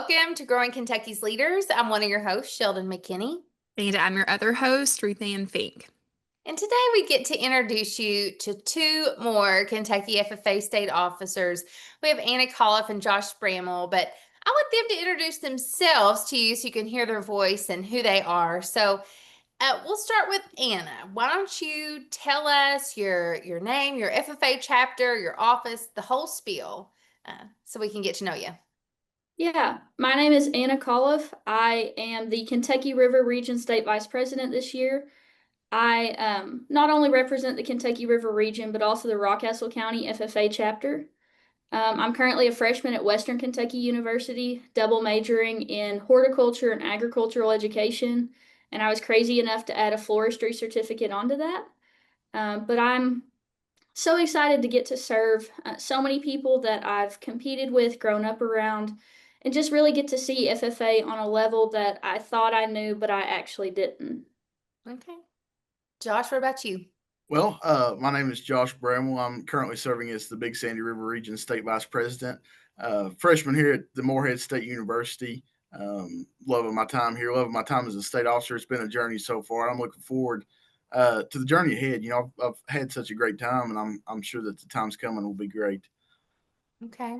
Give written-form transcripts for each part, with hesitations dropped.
Welcome to Growing Kentucky's Leaders. I'm one of your hosts, Sheldon McKinney. And I'm your other host, Ruth Ann Fink. And today we get to introduce you to two more Kentucky FFA state officers. We have Anna Chaliff and Josh Brammell, but I want them to introduce themselves to you so you can hear their voice and who they are. So we'll start with Anna. Why don't you tell us your name, your FFA chapter, your office, the whole spiel, so we can get to know you. Yeah, my name is Anna Chaliff. I am the Kentucky River Region State Vice President this year. I not only represent the Kentucky River Region, but also the Rockcastle County FFA chapter. I'm currently a freshman at Western Kentucky University, double majoring in horticulture and agricultural education, and I was crazy enough to add a floristry certificate onto that. But I'm so excited to get to serve so many people that I've competed with, grown up around, and just really get to see FFA on a level that I thought I knew, but I actually didn't. Okay. Josh, what about you? Well, my name is Josh Brammell. I'm currently serving as the Big Sandy River Region State Vice President. Freshman here at the Morehead State University. Loving my time here, loving my time as a state officer. It's been a journey so far. I'm looking forward to the journey ahead. You know, I've had such a great time, and I'm sure that the time's coming will be great. Okay.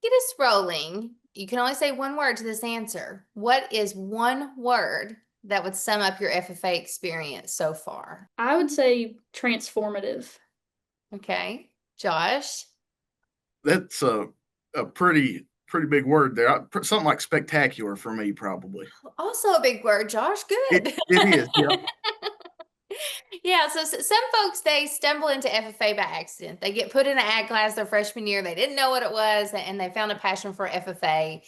Get us rolling. You can only say one word to this answer. What is one word that would sum up your FFA experience so far? I would say transformative. Okay. Josh? That's a pretty big word there. Something like spectacular for me, probably. Also a big word, Josh. Good. It is, yeah. Yeah, so some folks, they stumble into FFA by accident. They get put in an ag class their freshman year. They didn't know what it was, and they found a passion for FFA.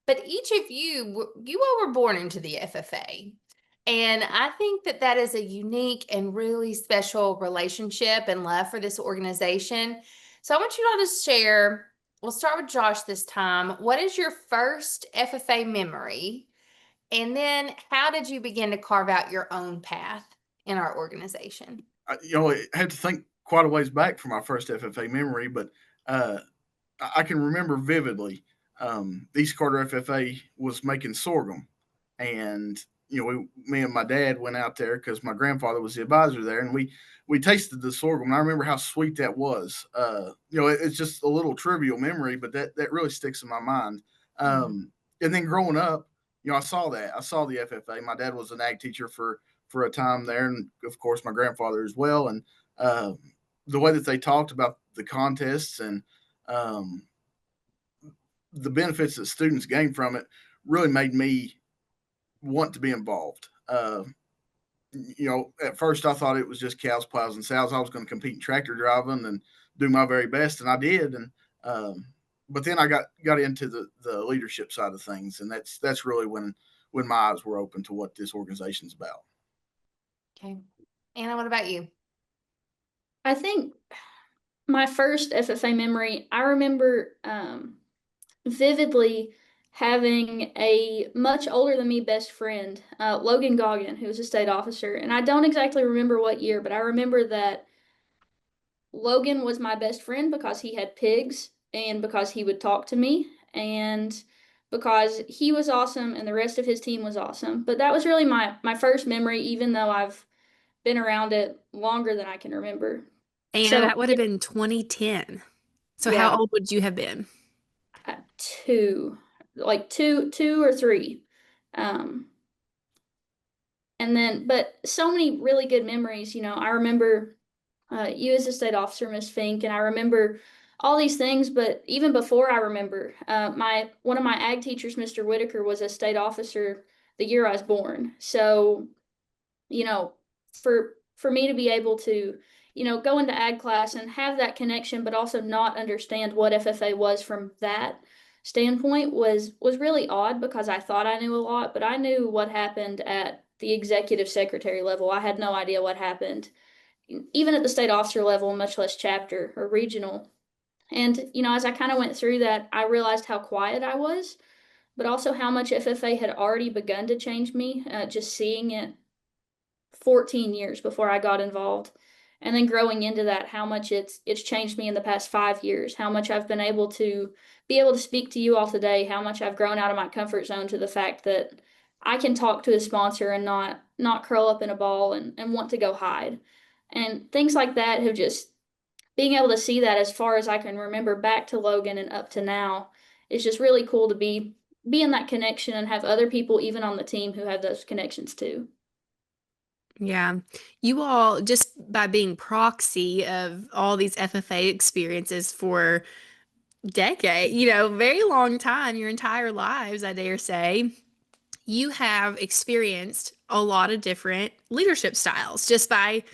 But each of you all were born into the FFA. And I think that that is a unique and really special relationship and love for this organization. So I want you all to share, we'll start with Josh this time. What is your first FFA memory? And then how did you begin to carve out your own path in our organization? I had to think quite a ways back for my first FFA memory, but I can remember vividly. East Carter FFA was making sorghum, and me and my dad went out there because my grandfather was the advisor there, and we tasted the sorghum. And I remember how sweet that was. It's just a little trivial memory, but that really sticks in my mind. And then growing up, I saw that. I saw the FFA. My dad was an ag teacher for a time there, and of course my grandfather as well. And the way that they talked about the contests and the benefits that students gain from it really made me want to be involved. At first I thought it was just cows, plows, and sows. I was going to compete in tractor driving and do my very best, and I did. And but then I got into the leadership side of things, and that's really when my eyes were open to what this organization's about. Okay. Anna, what about you? I think my first FFA memory, I remember vividly having a much older than me best friend, Logan Goggin, who was a state officer. And I don't exactly remember what year, but I remember that Logan was my best friend because he had pigs and because he would talk to me and because he was awesome and the rest of his team was awesome. But that was really my first memory, even though I've been around it longer than I can remember. Anna, that would have been 2010. So Yeah. how old would you have been? Two or three. And then, but so many really good memories. I remember you as a state officer, Miss Fink, and I remember all these things. But even before I remember, one of my ag teachers, Mr. Whitaker, was a state officer the year I was born. So, for me to be able to, go into ag class and have that connection, but also not understand what FFA was from that standpoint was really odd because I thought I knew a lot, but I knew what happened at the executive secretary level. I had no idea what happened, even at the state officer level, much less chapter or regional. And, as I kind of went through that, I realized how quiet I was, but also how much FFA had already begun to change me, just seeing it 14 years before I got involved. And then growing into that, how much it's changed me in the past 5 years, how much I've been able to speak to you all today, how much I've grown out of my comfort zone to the fact that I can talk to a sponsor and not curl up in a ball and want to go hide. And things like that have just being able to see that as far as I can remember back to Logan and up to now is just really cool to be in that connection and have other people even on the team who have those connections too. Yeah. You all, just by being proxy of all these FFA experiences for decade, very long time, your entire lives, I dare say, you have experienced a lot of different leadership styles just by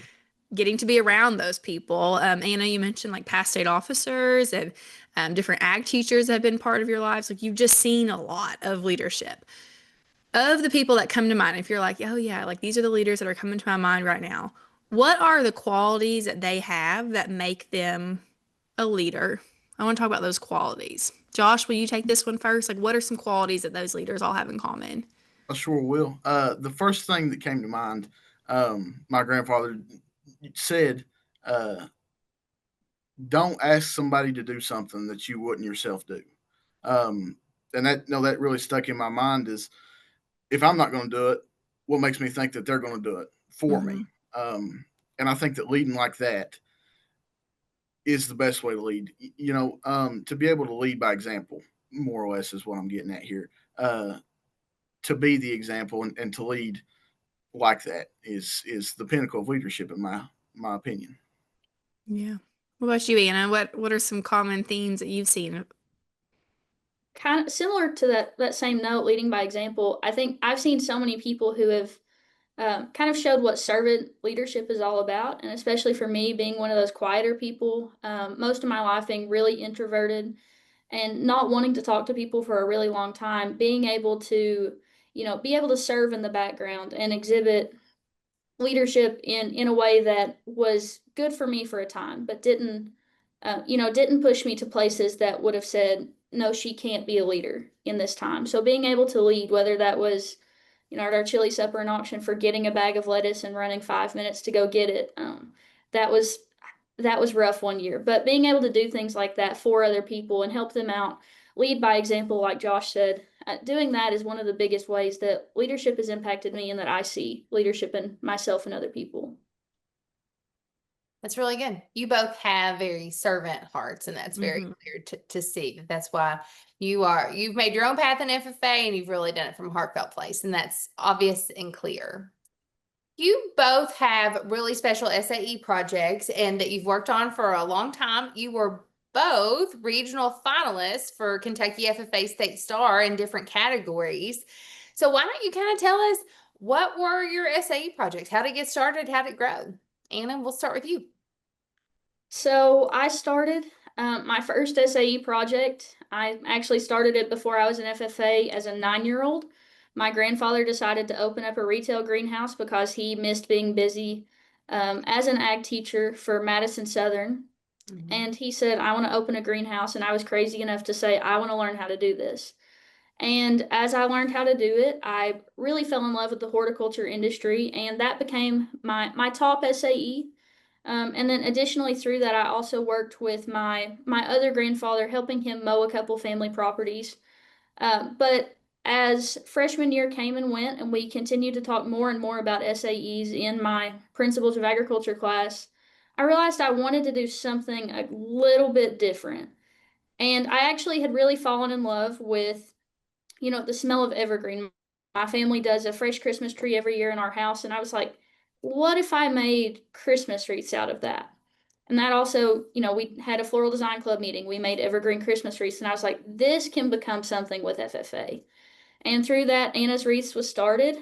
getting to be around those people. Anna, you mentioned like past state officers and different ag teachers have been part of your lives. Like you've just seen a lot of leadership. Of the people that come to mind, if you're like, oh yeah, like these are the leaders that are coming to my mind right now, what are the qualities that they have that make them a leader? I want to talk about those qualities. Josh, will you take this one first? Like, what are some qualities that those leaders all have in common? I sure will. The first thing that came to mind, my grandfather said, uh, "Don't ask somebody to do something that you wouldn't yourself do." Um, and that really stuck in my mind is if I'm not going to do it, what makes me think that they're going to do it for Mm-hmm. me? And I think that leading like that is the best way to lead. To be able to lead by example, more or less, is what I'm getting at here. To be the example and to lead like that is the pinnacle of leadership, in my opinion. Yeah. What about you, Anna? What are some common themes that you've seen? Kind of similar to that same note, leading by example. I think I've seen so many people who have kind of showed what servant leadership is all about, and especially for me, being one of those quieter people, most of my life being really introverted and not wanting to talk to people for a really long time, being able to, be able to serve in the background and exhibit leadership in a way that was good for me for a time, but didn't push me to places that would have said, no, she can't be a leader in this time. So being able to lead, whether that was, at our chili supper and auction for getting a bag of lettuce and running 5 minutes to go get it, that was rough one year. But being able to do things like that for other people and help them out, lead by example, like Josh said, doing that is one of the biggest ways that leadership has impacted me and that I see leadership in myself and other people. That's really good. You both have very servant hearts, and that's very Mm-hmm. clear to see. That's why you've made your own path in FFA and you've really done it from a heartfelt place. And that's obvious and clear. You both have really special SAE projects and that you've worked on for a long time. You were both regional finalists for Kentucky FFA State Star in different categories. So why don't you kind of tell us what were your SAE projects? How did it get started? How did it grow? Anna, we'll start with you. So I started my first SAE project. I actually started it before I was an FFA as a 9-year-old. My grandfather decided to open up a retail greenhouse because he missed being busy as an ag teacher for Madison Southern. Mm-hmm. And he said, I want to open a greenhouse. And I was crazy enough to say, I want to learn how to do this. And as I learned how to do it, I really fell in love with the horticulture industry, and that became my top SAE. And then additionally through that, I also worked with my other grandfather, helping him mow a couple family properties. But as freshman year came and went, and we continued to talk more and more about SAEs in my Principles of Agriculture class, I realized I wanted to do something a little bit different. And I actually had really fallen in love with, the smell of evergreen. My family does a fresh Christmas tree every year in our house, and I was like, what if I made Christmas wreaths out of that? And that also, we had a floral design club meeting. We made evergreen Christmas wreaths, and I was like, this can become something with FFA. And through that, Anna's Wreaths was started.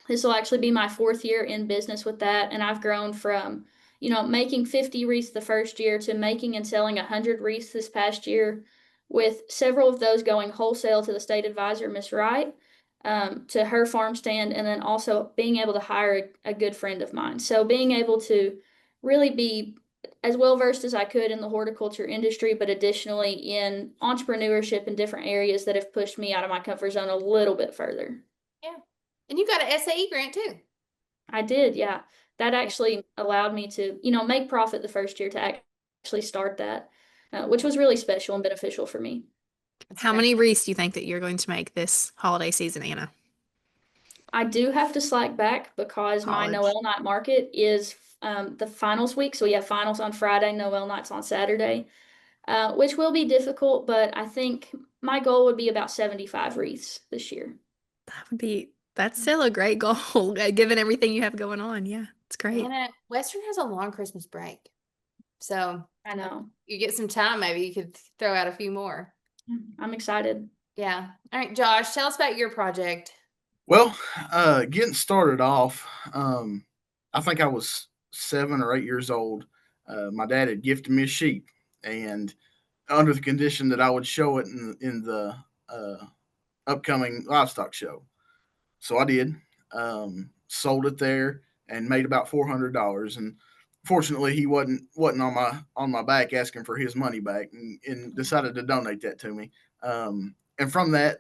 This will actually be my 4th year in business with that, and I've grown from, making 50 wreaths the first year to making and selling 100 wreaths this past year, with several of those going wholesale to the state advisor, Miss Wright, to her farm stand, and then also being able to hire a good friend of mine. So being able to really be as well versed as I could in the horticulture industry, but additionally in entrepreneurship in different areas that have pushed me out of my comfort zone a little bit further. Yeah. And you got an SAE grant too. I did, yeah. that actually allowed me to, you know, make profit the first year to actually start that, which was really special and beneficial for me. How many wreaths do you think that you're going to make this holiday season, Anna? I do have to slack back because my College. Noel night market is the finals week. So we have finals on Friday, Noel nights on Saturday, which will be difficult, but I think my goal would be about 75 wreaths this year. That's still a great goal, given everything you have going on. Yeah, it's great. And Western has a long Christmas break. So I know. you get some time, maybe you could throw out a few more. I'm excited. Yeah. All right, Josh, tell us about your project. Well, getting started off, I think I was 7 or 8 years old. My dad had gifted me a sheep, and under the condition that I would show it in the upcoming livestock show. So I did. Sold it there and made about $400. And fortunately, he wasn't on my back asking for his money back, and decided to donate that to me. And from that,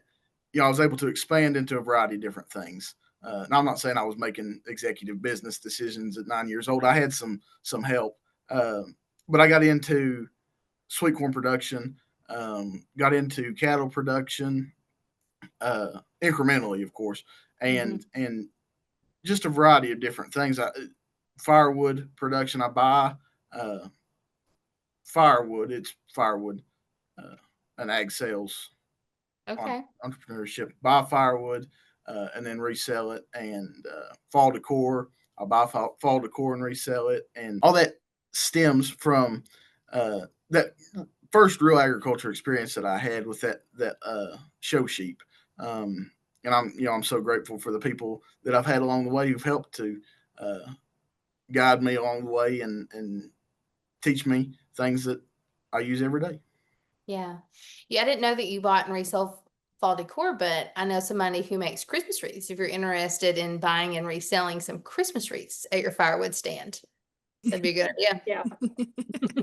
I was able to expand into a variety of different things. Now, I'm not saying I was making executive business decisions at 9 years old. I had some help, but I got into sweet corn production, got into cattle production, incrementally, of course, and just a variety of different things. Firewood production. I buy firewood. It's firewood and ag sales. Okay. Entrepreneurship. Buy firewood and then resell it, and fall decor. I'll buy fall decor and resell it, and all that stems from that first real agriculture experience that I had with that show sheep. And I'm so grateful for the people that I've had along the way who've helped to guide me along the way and teach me things that I use every day. Yeah. Yeah, I didn't know that you bought and resell fall decor, but I know somebody who makes Christmas wreaths. If you're interested in buying and reselling some Christmas wreaths at your firewood stand, that'd be a good idea. Yeah.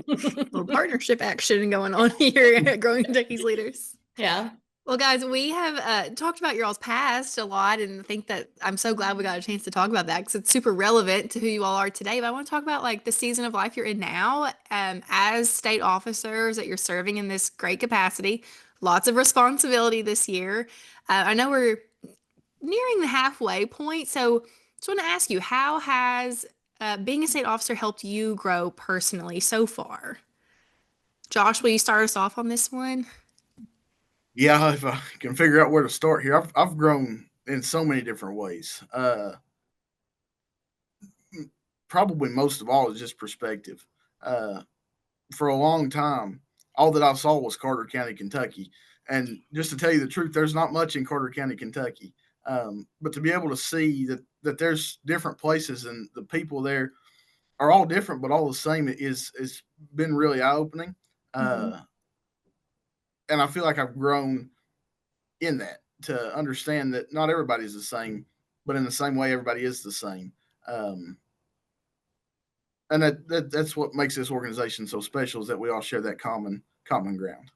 Little partnership action going on here at Growing Kentucky's Leaders. Yeah. Well, guys, we have talked about your all's past a lot, and I think that I'm so glad we got a chance to talk about that because it's super relevant to who you all are today. But I want to talk about like the season of life you're in now, as state officers that you're serving in this great capacity. Lots of responsibility this year. I know we're nearing the halfway point, so just want to ask you, how has being a state officer helped you grow personally so far? Josh, will you start us off on this one? Yeah, if I can figure out where to start here, I've grown in so many different ways. Probably most of all is just perspective. For a long time, all that I saw was Carter County, Kentucky, and just to tell you the truth, there's not much in Carter County, Kentucky. But to be able to see that there's different places and the people there are all different but all the same is been really eye opening. And I feel like I've grown in that to understand that not everybody's the same, but in the same way, everybody is the same. And that's what makes this organization so special is that we all share that common ground.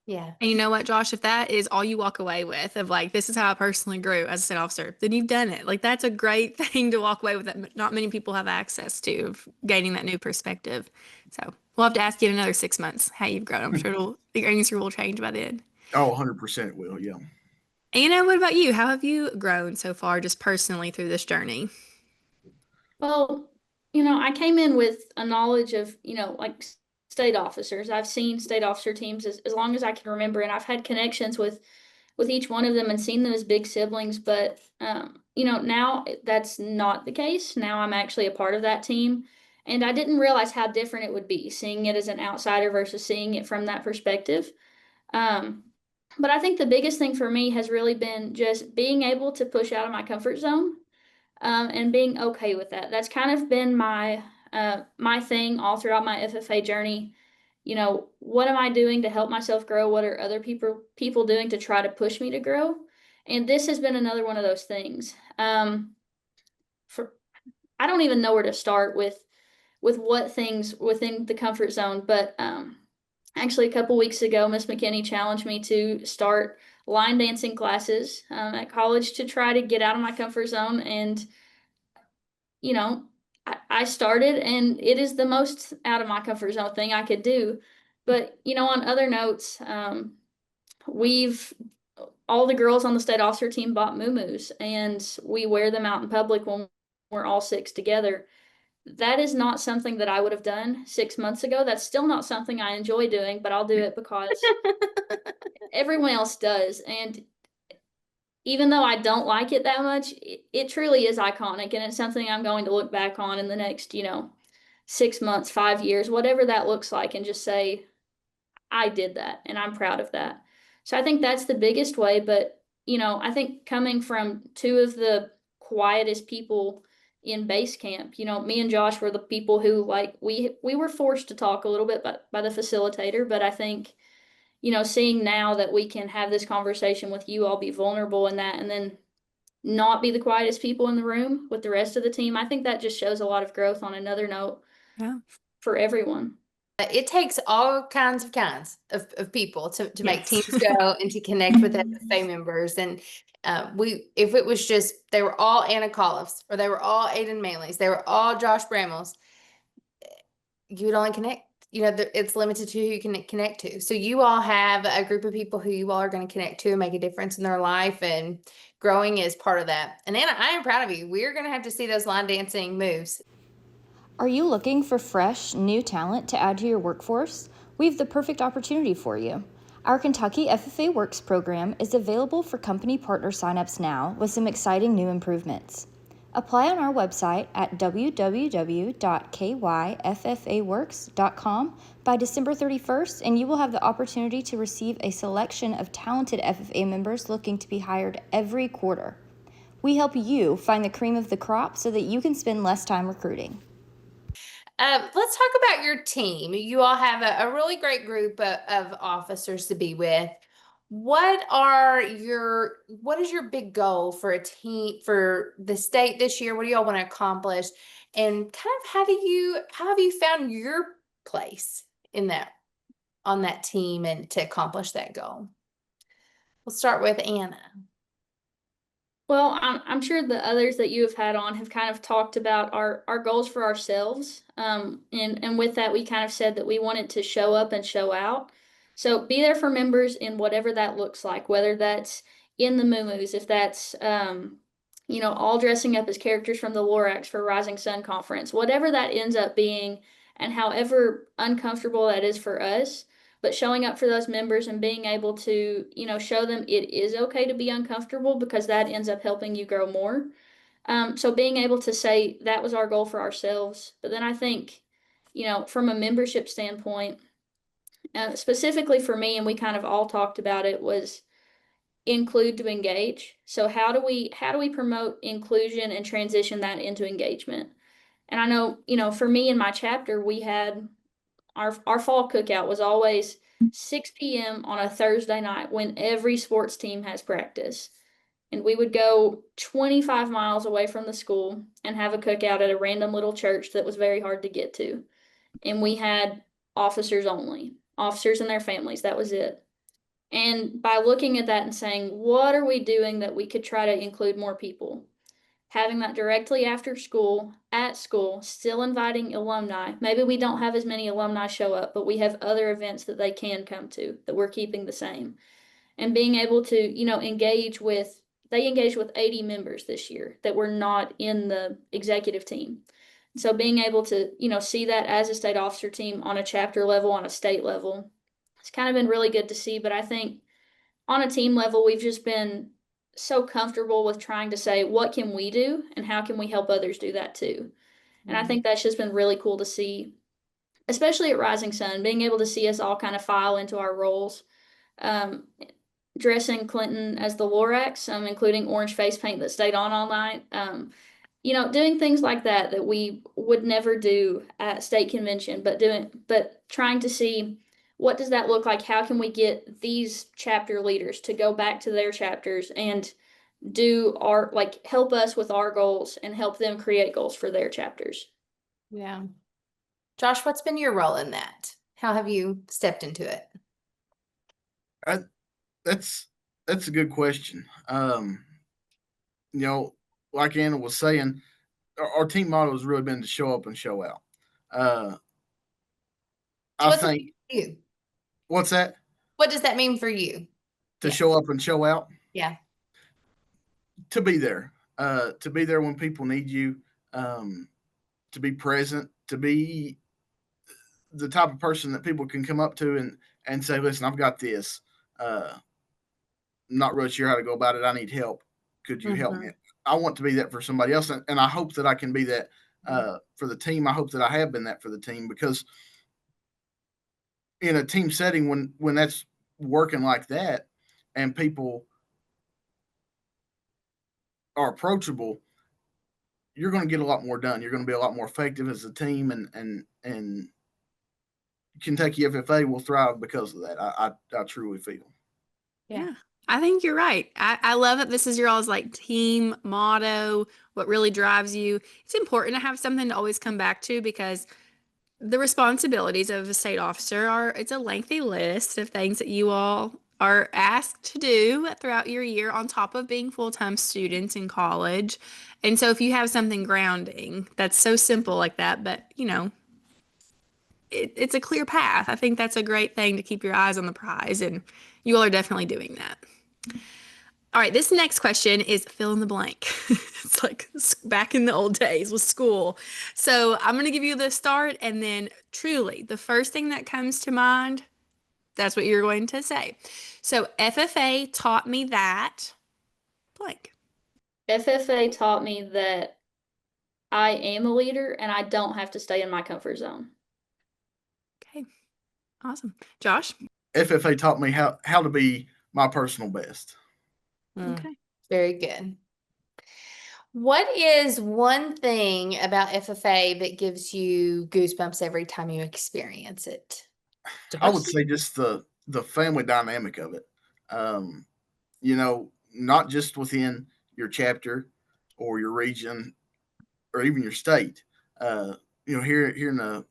Yeah. And you know what, Josh, if that is all you walk away with of like, this is how I personally grew as a state officer, then you've done it. Like, that's a great thing to walk away with that not many people have access to, of gaining that new perspective. So we'll have to ask you in another 6 months how you've grown. I'm sure the answer will change by then. Oh, 100% it will. Yeah. Anna, what about you? How have you grown so far just personally through this journey? Well, I came in with a knowledge of, like state officers. I've seen state officer teams as long as I can remember, and I've had connections with each one of them and seen them as big siblings. But, now that's not the case. Now I'm actually a part of that team. And I didn't realize how different it would be seeing it as an outsider versus seeing it from that perspective. But I think the biggest thing for me has really been just being able to push out of my comfort zone, and being okay with that. That's kind of been my thing all throughout my FFA journey. What am I doing to help myself grow? What are other people doing to try to push me to grow? And this has been another one of those things. For I don't even know where to start with what things within the comfort zone, but actually a couple weeks ago, Miss McKinney challenged me to start line dancing classes at college to try to get out of my comfort zone. And I I started, and it is the most out of my comfort zone thing I could do. But, on other notes, all the girls on the state officer team bought muumuus, and we wear them out in public when we're all 6 together. That is not something that I would have done 6 months ago. That's still not something I enjoy doing, but I'll do it because everyone else does. And even though I don't like it that much, it truly is iconic, and it's something I'm going to look back on in the next, 6 months, 5 years, whatever that looks like, and just say, I did that, and I'm proud of that. So I think that's the biggest way. But, I think coming from 2 of the quietest people in base camp, me and Josh were the people who, like, we were forced to talk a little bit by the facilitator, but I think, seeing now that we can have this conversation with you all, be vulnerable in that, and then not be the quietest people in the room with the rest of the team, I think that just shows a lot of growth on another note Yeah. for everyone. It takes all kinds of people to make Yes. teams go and to connect with FFA members. And if it was just, they were all Anna Chaliffs, or they were all Aiden Manleys, they were all Josh Brammells, you would only connect, it's limited to who you can connect to. So you all have a group of people who you all are going to connect to and make a difference in their life, and growing is part of that. And Anna, I am proud of you. We're going to have to see those line dancing moves. Are you looking for fresh, new talent to add to your workforce? We have the perfect opportunity for you. Our Kentucky FFA Works program is available for company partner signups now with some exciting new improvements. Apply on our website at www.kyffaworks.com by December 31st, and you will have the opportunity to receive a selection of talented FFA members looking to be hired every quarter. We help you find the cream of the crop so that you can spend less time recruiting. Let's talk about your team. You all have a really great group of officers to be with. What is your big goal for a team, for the state this year? What do y'all want to accomplish? And kind of how have you found your place on that team and to accomplish that goal? We'll start with Anna. Well, I'm sure the others that you have had on have kind of talked about our goals for ourselves. And with that, we kind of said that we wanted to show up and show out. So be there for members in whatever that looks like, whether that's in the muumuus, if that's, all dressing up as characters from the Lorax for Rising Sun Conference, whatever that ends up being, and however uncomfortable that is for us. But showing up for those members and being able to, show them it is okay to be uncomfortable, because that ends up helping you grow more. So being able to say that was our goal for ourselves. But then I think, from a membership standpoint, specifically for me, and we kind of all talked about it, was include to engage. So how do we promote inclusion and transition that into engagement? And I know, for me in my chapter, we had our fall cookout was always 6 p.m. on a Thursday night when every sports team has practice. And we would go 25 miles away from the school and have a cookout at a random little church that was very hard to get to. And we had officers only, officers and their families. That was it. And by looking at that and saying, what are we doing that we could try to include more people? Having that directly after school, at school, still inviting alumni. Maybe we don't have as many alumni show up, but we have other events that they can come to that we're keeping the same. And being able to, they engaged with 80 members this year that were not in the executive team. So being able to, see that as a state officer team on a chapter level, on a state level, it's kind of been really good to see. But I think on a team level, we've just been so comfortable with trying to say, what can we do and how can we help others do that too? And I think that's just been really cool to see, especially at Rising Sun, being able to see us all kind of file into our roles. Dressing Clinton as the Lorax, including orange face paint that stayed on all night. Doing things like that we would never do at state convention, but trying to see, what does that look like? How can we get these chapter leaders to go back to their chapters and help us with our goals and help them create goals for their chapters? Yeah. Josh, what's been your role in that? How have you stepped into it? That's a good question. Like Anna was saying, our team motto has really been to show up and show out. So I what's it think, mean for you? what's that? What does that mean for you? To Yeah. show up and show out? Yeah. To be there. To be there when people need you, um, to be present, to be the type of person that people can come up to and say, listen, I've got this. I'm not really sure how to go about it. I need help. Could you help me? I want to be that for somebody else. And I hope that I can be that for the team. I hope that I have been that for the team, because in a team setting, when that's working like that and people are approachable, you're going to get a lot more done. You're going to be a lot more effective as a team, and Kentucky FFA will thrive because of that. I truly feel. Yeah, I think you're right. I love that this is your all's like team motto, what really drives you. It's important to have something to always come back to, because the responsibilities of a state officer it's a lengthy list of things that you all are asked to do throughout your year on top of being full-time students in college. And so if you have something grounding that's so simple like that, but it's a clear path. I think that's a great thing to keep your eyes on the prize, and you all are definitely doing that. All right, this next question is fill in the blank. It's like back in the old days with school. So I'm going to give you the start, and then truly the first thing that comes to mind, that's what you're going to say. So FFA taught me that blank. FFA taught me that I am a leader and I don't have to stay in my comfort zone. Okay, awesome. Josh? FFA taught me how to be my personal best. Okay. Very good. What is one thing about FFA that gives you goosebumps every time you experience it? I would say just the family dynamic of it. Not just within your chapter or your region or even your state. Here in a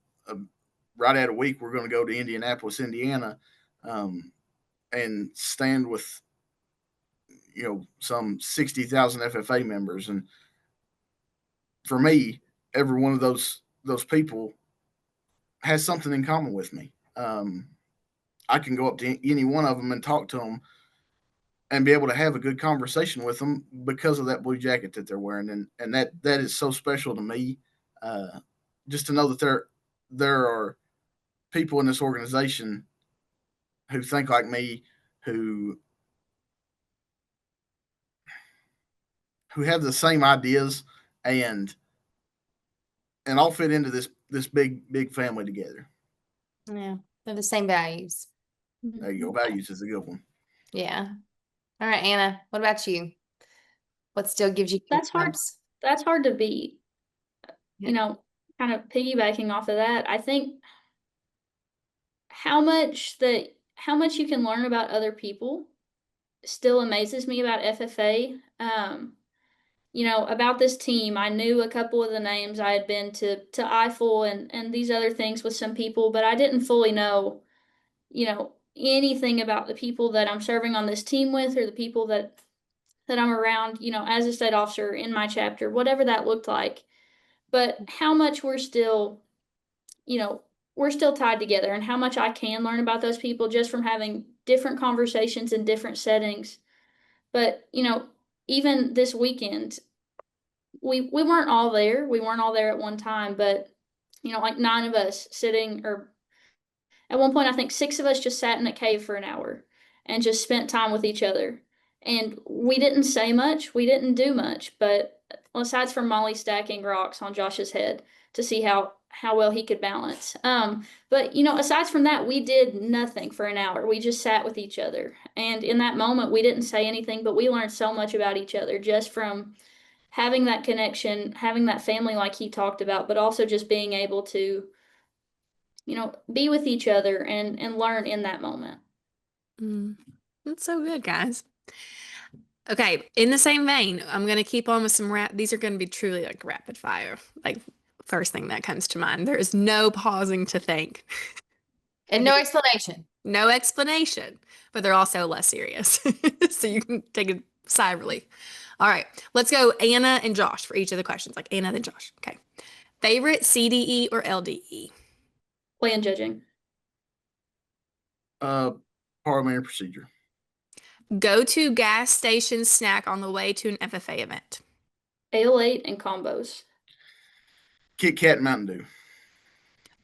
right at a week, we're going to go to Indianapolis, Indiana, and stand with some 60,000 FFA members, and for me, every one of those people has something in common with me. I can go up to any one of them and talk to them and be able to have a good conversation with them because of that blue jacket that they're wearing, and that is so special to me. Just to know that there are people in this organization who think like me, who have the same ideas, and all fit into this big family together. Yeah, they're the same values. There you go. Values is a good one. Yeah. All right, Anna, what about you? What still gives you That's hard. goosebumps? That's hard to beat. Yeah. Kind of piggybacking off of that, I think how much you can learn about other people still amazes me about FFA. About this team, I knew a couple of the names. I had been to Eiffel and these other things with some people, but I didn't fully know, anything about the people that I'm serving on this team with, or the people that I'm around, as a state officer in my chapter, whatever that looked like. But how much we're still tied together, and how much I can learn about those people just from having different conversations in different settings. But, even this weekend, we weren't all there. We weren't all there at one time, but, like 9 of us sitting, or at one point, I think 6 of us just sat in a cave for an hour and just spent time with each other. And we didn't say much, we didn't do much, but aside from Molly stacking rocks on Josh's head to see how well he could balance. But aside from that, we did nothing for an hour. We just sat with each other. And in that moment, we didn't say anything, but we learned so much about each other just from having that connection, having that family like he talked about, but also just being able to be with each other and learn in that moment. That's so good, guys. Okay, in the same vein, I'm going to keep on with some these are going to be truly like rapid fire. Like first thing that comes to mind. There is no pausing to think. And no explanation. No explanation, but they're also less serious. So you can take a sigh of relief. All right, let's go Anna and Josh for each of the questions. Like Anna, then Josh. Okay. Favorite CDE or LDE? Plan judging. Parliamentary procedure. Go to gas station snack on the way to an FFA event. Ale 8 and combos. Kit Kat and Mountain Dew.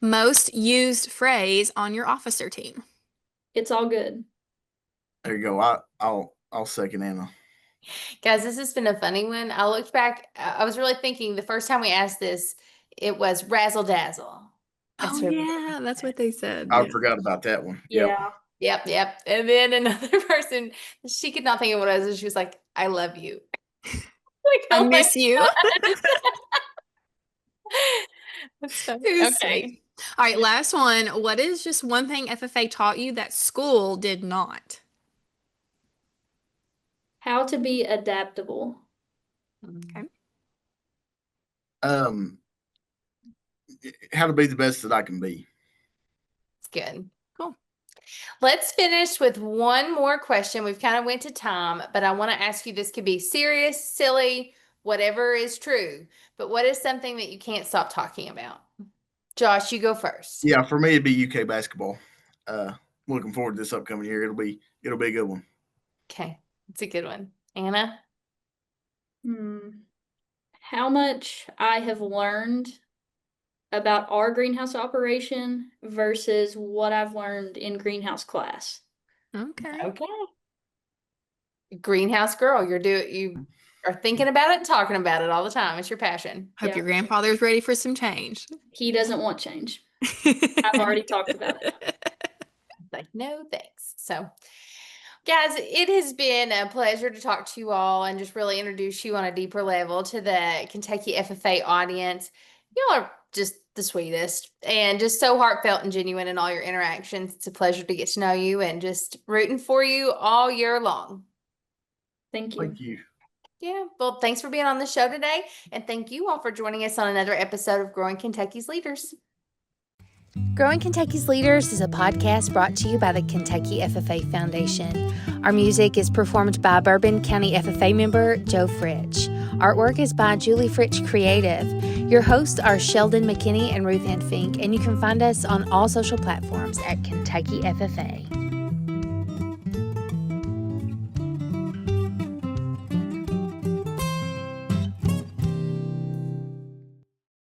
Most used phrase on your officer team. It's all good. There you go. I'll second Anna. Guys, this has been a funny one. I looked back. I was really thinking the first time we asked this, it was razzle dazzle. Oh yeah, that's what they said. I Yeah. forgot about that one. Yeah. Yep. And then another person, she could not think of what it was, and she was like, "I love you." Like, I oh my miss you. God. That's funny. It was Okay. sweet. All right, last one. What is just one thing FFA taught you that school did not? How to be adaptable. Okay. How to be the best that I can be. It's good. Cool. Let's finish with one more question. We've kind of went to time, but I want to ask you, this could be serious, silly, whatever is true. But what is something that you can't stop talking about? Josh, you go first. Yeah, for me it'd be UK basketball. Looking forward to this upcoming year. It'll be a good one. Okay. It's a good one. Anna? How much I have learned about our greenhouse operation versus what I've learned in greenhouse class. Okay. Okay. Greenhouse girl, you are thinking about it and talking about it all the time. It's your passion. Hope Yeah. your grandfather's ready for some change. He doesn't want change. I've already talked about it. Like, no thanks. So, guys, it has been a pleasure to talk to you all and just really introduce you on a deeper level to the Kentucky FFA audience. Y'all are just the sweetest and just so heartfelt and genuine in all your interactions. It's a pleasure to get to know you and just rooting for you all year long. Thank you. Thank you. Yeah, well, thanks for being on the show today. And thank you all for joining us on another episode of Growing Kentucky's Leaders. Growing Kentucky's Leaders is a podcast brought to you by the Kentucky FFA Foundation. Our music is performed by Bourbon County FFA member Joe Fritch. Artwork is by Julie Fritch Creative. Your hosts are Sheldon McKinney and Ruth Ann Fink, and you can find us on all social platforms at Kentucky FFA.